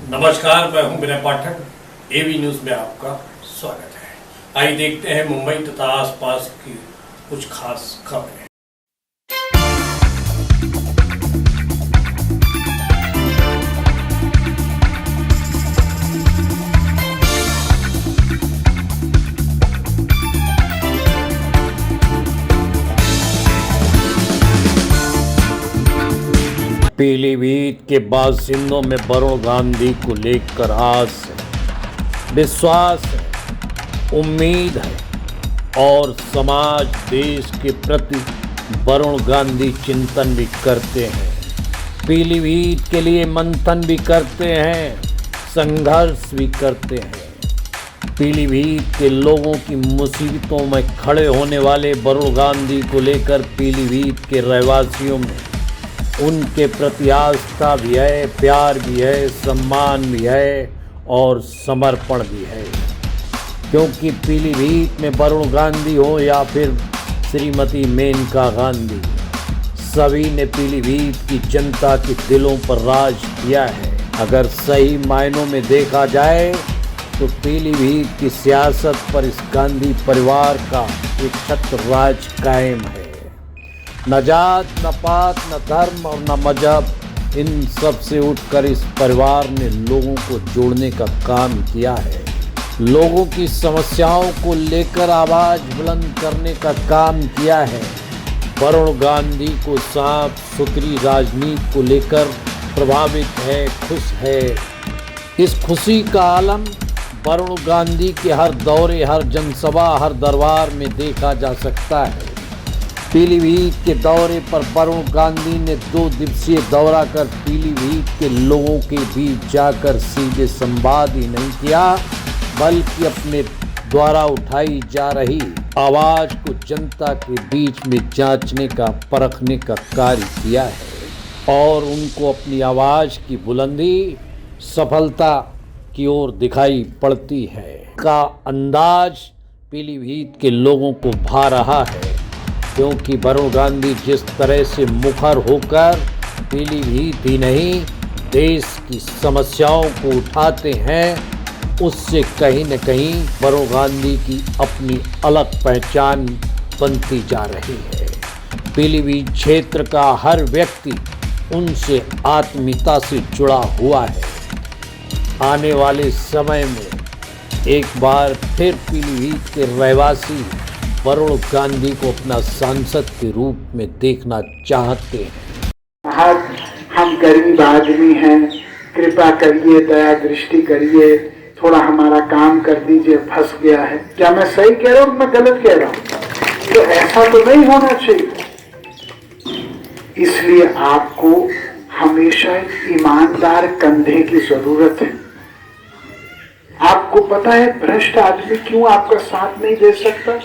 नमस्कार, मैं हूं विनय पाठक। एवी न्यूज में आपका स्वागत है। आइए देखते हैं मुंबई तथा आसपास की कुछ खास खबरें। पीलीभीत के बासिंदों में वरुण गांधी को लेकर आस है, विश्वास है, उम्मीद है और समाज देश के प्रति वरुण गांधी चिंतन भी करते हैं। पीलीभीत के लिए मंथन भी करते हैं, संघर्ष भी करते हैं। पीलीभीत के लोगों की मुसीबतों में खड़े होने वाले वरुण गांधी को लेकर पीलीभीत के रहवासियों में उनके प्रति आस्था भी है, प्यार भी है, सम्मान भी है और समर्पण भी है। क्योंकि पीलीभीत में वरुण गांधी हो या फिर श्रीमती मेनका गांधी, सभी ने पीलीभीत की जनता के दिलों पर राज किया है। अगर सही मायनों में देखा जाए तो पीलीभीत की सियासत पर इस गांधी परिवार का एक छत्र राज कायम है। न जात, न पात, न धर्म और न मजहब, इन सब से उठकर इस परिवार ने लोगों को जोड़ने का काम किया है। लोगों की समस्याओं को लेकर आवाज बुलंद करने का काम किया है। वरुण गांधी को साफ सुथरी राजनीति को लेकर प्रभावित है, खुश है। इस खुशी का आलम वरुण गांधी के हर दौरे, हर जनसभा, हर दरबार में देखा जा सकता है। पीलीभीत के दौरे पर वरुण गांधी ने 2 दिवसीय दौरा कर पीलीभीत के लोगों के बीच जाकर सीधे संवाद ही नहीं किया, बल्कि अपने द्वारा उठाई जा रही आवाज को जनता के बीच में जांचने का, परखने का कार्य किया है और उनको अपनी आवाज की बुलंदी सफलता की ओर दिखाई पड़ती है। का अंदाज पीलीभीत के लोगों को भा रहा है, क्योंकि वरुण गांधी जिस तरह से मुखर होकर पीलीभीत ही नहीं देश की समस्याओं को उठाते हैं, उससे कहीं न कहीं वरुण गांधी की अपनी अलग पहचान बनती जा रही है। पीलीभीत क्षेत्र का हर व्यक्ति उनसे आत्मीयता से जुड़ा हुआ है। आने वाले समय में एक बार फिर पीलीभीत के रहवासी वरुण गांधी को अपना सांसद के रूप में देखना चाहते हैं। हम गरीब आदमी हैं, कृपा करिए, दया दृष्टि करिए, थोड़ा हमारा काम कर दीजिए, फंस गया है। क्या मैं सही कह रहा हूँ, मैं गलत कह रहा हूँ? तो ऐसा तो नहीं होना चाहिए। इसलिए आपको हमेशा एक ईमानदार कंधे की जरूरत है। आपको पता है भ्रष्ट आदमी क्यों आपका साथ नहीं दे सकता?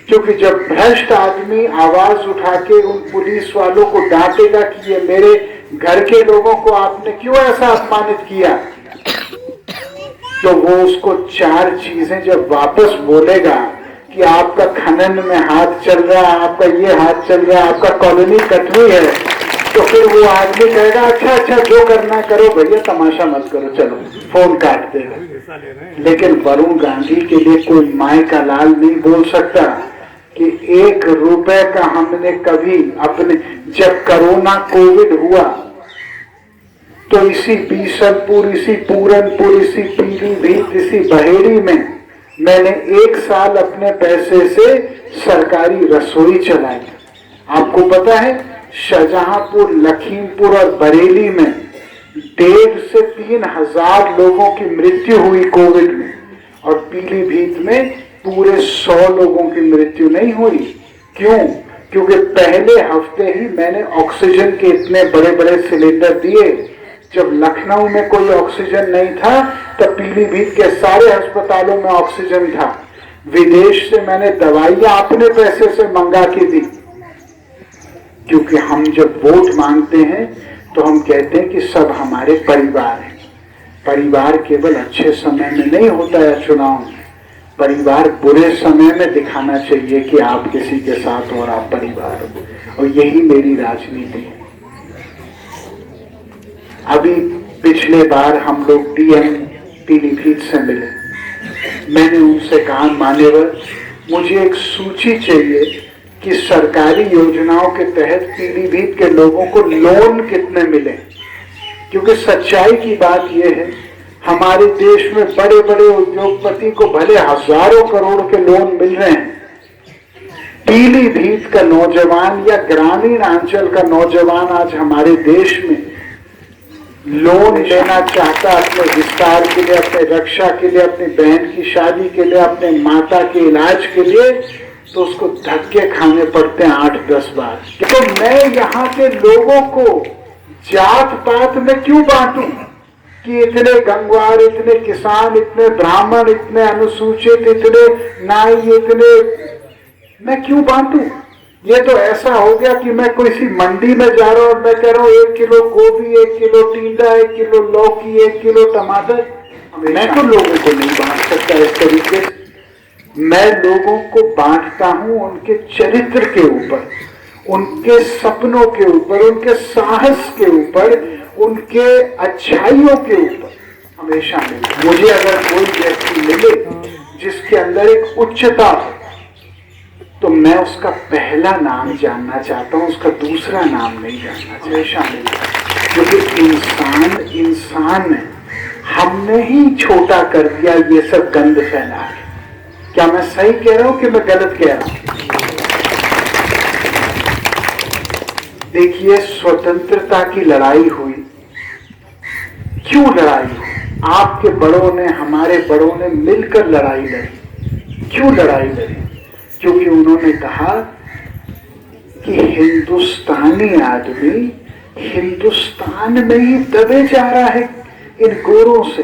क्योंकि जब भ्रष्ट आदमी आवाज उठा के उन पुलिस वालों को डांटेगा कि ये मेरे घर के लोगों को आपने क्यों ऐसा अपमानित किया, तो वो उसको 4 चीजें जब वापस बोलेगा कि आपका खनन में हाथ चल रहा है, आपका ये हाथ चल रहा है, आपका कॉलोनी कट हुई है, तो फिर वो आदमी कहेगा अच्छा जो करना करो भैया, तमाशा मत करो, चलो फोन काट देगा। लेकिन वरुण गांधी के लिए कोई माई का लाल नहीं बोल सकता कि 1 रुपए का हमने कभी अपने, जब कोरोना कोविड हुआ तो इसी बीसलपुर, इसी पूरनपुर, इसी पीलीभीत, इसी बहेड़ी में मैंने 1 साल अपने पैसे से सरकारी रसोई चलाई। आपको पता है शाहजहांपुर, लखीमपुर और बरेली में 1.5 से 3 हजार लोगों की मृत्यु हुई कोविड में, और पीलीभीत में पूरे 100 लोगों की मृत्यु नहीं हुई। क्यों? क्योंकि पहले हफ्ते ही मैंने ऑक्सीजन के इतने बड़े बड़े सिलेंडर दिए। जब लखनऊ में कोई ऑक्सीजन नहीं था तब पीलीभीत के सारे अस्पतालों में ऑक्सीजन था। विदेश से मैंने दवाइयां अपने पैसे से मंगा के दी। क्योंकि हम जब वोट मांगते हैं तो हम कहते हैं कि सब हमारे परिवार हैं। परिवार केवल अच्छे समय में नहीं होता है चुनाव में, परिवार बुरे समय में दिखाना चाहिए कि आप किसी के साथ और आप परिवार हो, और यही मेरी राजनीति है। अभी पिछले बार हम लोग डीएम पीलीभीत से मिले। मैंने उनसे कहा, मान्यवर, मुझे एक सूची चाहिए कि सरकारी योजनाओं के तहत पीलीभीत के लोगों को लोन कितने मिले, क्योंकि सच्चाई की बात यह है हमारे देश में बड़े बड़े उद्योगपति को भले हजारों करोड़ के लोन मिल रहे हैं, पीलीभीत का नौजवान या ग्रामीण अंचल का नौजवान आज हमारे देश में लोन लेना चाहता अपने विस्तार के लिए, अपने रक्षा के लिए, अपनी बहन की शादी के लिए, अपने माता के इलाज के लिए, तो उसको धक्के खाने पड़ते हैं 8-10 बार। तो मैं यहाँ के लोगों को जात पात में क्यों बांटूं कि इतने गंगवार, इतने किसान, इतने ब्राह्मण, इतने अनुसूचित, इतने नाई, इतने, मैं क्यों बांटूं? ये तो ऐसा हो गया कि मैं कोई सी मंडी में जा रहा हूं और मैं कह रहा हूं 1 किलो गोभी, 1 किलो टींडा, 1 किलो लौकी, 1 किलो टमाटर। मैं तो लोगों को नहीं बांट सकता इस तरीके से। मैं लोगों को बांटता हूं उनके चरित्र के ऊपर, उनके सपनों के ऊपर, उनके साहस के ऊपर, उनके अच्छाइयों के ऊपर। हमेशा मिले मुझे अगर कोई व्यक्ति मिले जिसके अंदर एक उच्चता है, तो मैं उसका पहला नाम जानना चाहता हूं, उसका दूसरा नाम नहीं जानना चाहता। हमेशा मिले, क्योंकि इंसान है, हमने ही छोटा कर दिया ये सब गंद फैला के। क्या मैं सही कह रहा हूं कि मैं गलत कह रहा हूं? देखिए, स्वतंत्रता की लड़ाई हुई, क्यों लड़ाई हुई? आपके बड़ों ने, हमारे बड़ों ने मिलकर लड़ाई लड़ी। क्यों लड़ाई लड़ी? क्योंकि उन्होंने कहा कि हिंदुस्तानी आदमी हिंदुस्तान में ही दबे जा रहा है इन गोरों से।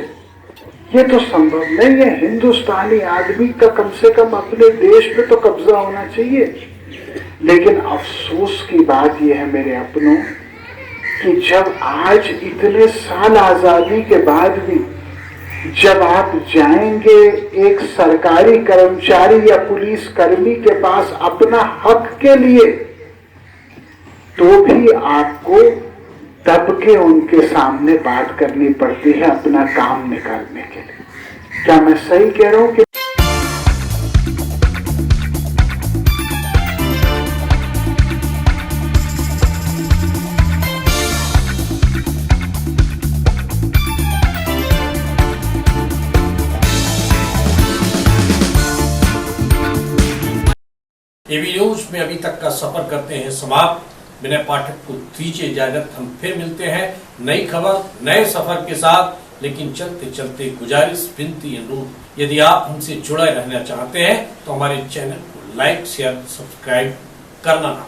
ये तो संभव नहीं है। हिंदुस्तानी आदमी का कम से कम अपने देश पे तो कब्जा होना चाहिए। लेकिन अफसोस की बात यह है मेरे अपनों कि जब आज इतने साल आजादी के बाद भी जब आप जाएंगे एक सरकारी कर्मचारी या पुलिस कर्मी के पास अपना हक के लिए, तो भी आपको दब के उनके सामने बात करनी पड़ती है अपना काम निकालने के लिए। क्या मैं सही कह रहा हूं कि एबी न्यूज में अभी तक का सफर करते हैं समाप्त। विनय पाठक को दीजिए इजाजत। हम फिर मिलते हैं नई खबर, नए सफर के साथ। लेकिन चलते चलते गुजारिश, विनती, अनुरोध, यदि आप हमसे जुड़े रहना चाहते हैं तो हमारे चैनल को लाइक, शेयर, सब्सक्राइब करना ना।